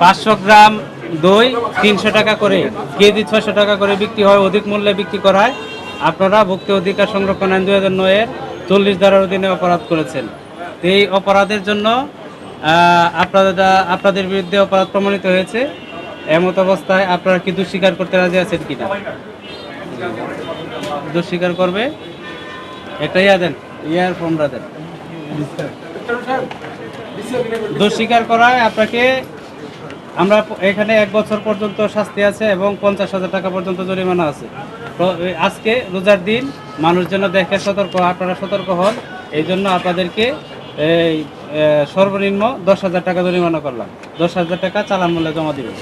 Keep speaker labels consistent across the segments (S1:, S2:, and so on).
S1: পাঁচশো গ্রাম দই 300 টাকা করে, কেজি 600 টাকা করে বিক্রি হয়, অধিক মূল্যে বিক্রি করায়। আপনারা ভুক্তি অধিকার সংরক্ষণ আইন 2009-এর 40 ধারার অধীনে অপরাধ করেছেন। এই অপরাধের জন্য আপনাদের বিরুদ্ধে অপরাধ প্রমাণিত হয়েছে। এমত অবস্থায় আপনারা কি দোষ স্বীকার করতে রাজি আছেন কিনা? দোষ স্বীকার করবে, একটা দেন, ফর্মটা দেন। দোষ স্বীকার করায় আপনাকে আমরা এখানে 1 বছর পর্যন্ত শাস্তি আছে এবং 50,000 টাকা পর্যন্ত জরিমানা আছে। আজকে রোজার দিন, মানুষ যেন দেখে সতর্ক, আপনারা সতর্ক হন, এই জন্য আপনাদেরকে এই সর্বনিম্ন 10,000 টাকা জরিমানা করলাম। 10,000 টাকা চালান মূল্যে জমা দিবেন।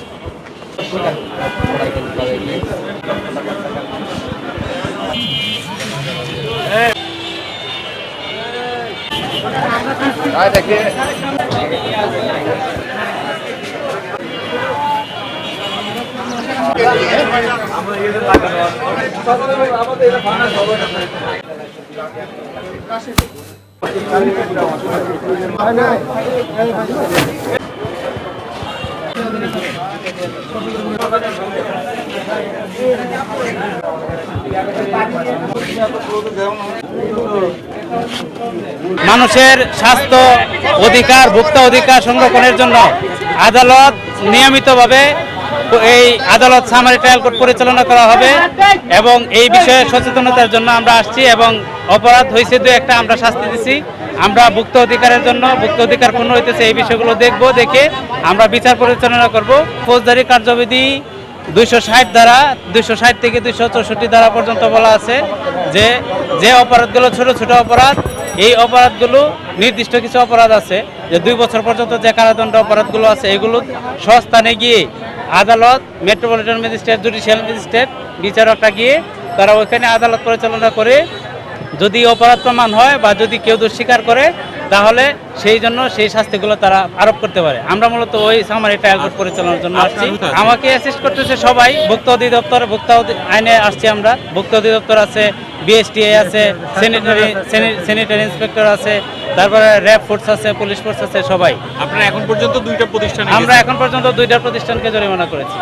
S1: মানুষের স্বাস্থ্য অধিকার, ভোক্তা অধিকার সংরক্ষণের জন্য আদালত নিয়মিতভাবে এই আদালত সামারি ট্রায়াল কোর্ট পরিচালনা করা হবে এবং এই বিষয়ে সচেতনতার জন্য আমরা আসছি এবং অপরাধ হয়েছে 2-1টা আমরা শাস্তি দিচ্ছি। আমরা ভোক্তা অধিকারের জন্য, ভোক্তা অধিকার পূর্ণ হইতেছে এই বিষয়গুলো দেখে আমরা বিচার পরিচালনা করব। ফৌজদারি কার্যবিধি 260 ধারা, 260 থেকে 264 ধারা পর্যন্ত বলা আছে যে অপরাধগুলো ছোট ছোট অপরাধ, এই অপরাধগুলো নির্দিষ্ট কিছু অপরাধ আছে যে 2 বছর পর্যন্ত যে কারাদণ্ড অপরাধগুলো আছে, এগুলো স্বস্থানে গিয়ে আদালত, মেট্রোপলিটন ম্যাজিস্ট্রেট, জুডিশিয়াল ম্যাজিস্ট্রেট, বিচারকরা গিয়ে তারা ওইখানে আদালত পরিচালনা করে যদি অপরাধ প্রমাণ হয় বা যদি কেউ দোষ স্বীকার করে তাহলে সেই জন্য সেই শাস্তিগুলো তারা আরোপ করতে পারে। আমরা মূলত ওই সামারি ট্রায়াল কোর্ট পরিচালনার জন্য আসছি। আমাকে অ্যাসিস্ট করতেছে সবাই, ভোক্তা অধিদপ্তর, ভোক্তা আইনে আসছি আমরা। ভোক্তা অধিদপ্তর আছে, বিএসটিআই আছে, স্যানিটারি ইন্সপেক্টর আছে, তারপরে র্যাব ফোর্স আছে, পুলিশ ফোর্স আছে, সবাই।
S2: আপনারা এখন পর্যন্ত 2টা প্রতিষ্ঠান,
S1: আমরা এখন পর্যন্ত 2টা প্রতিষ্ঠানকে জরিমানা করেছি।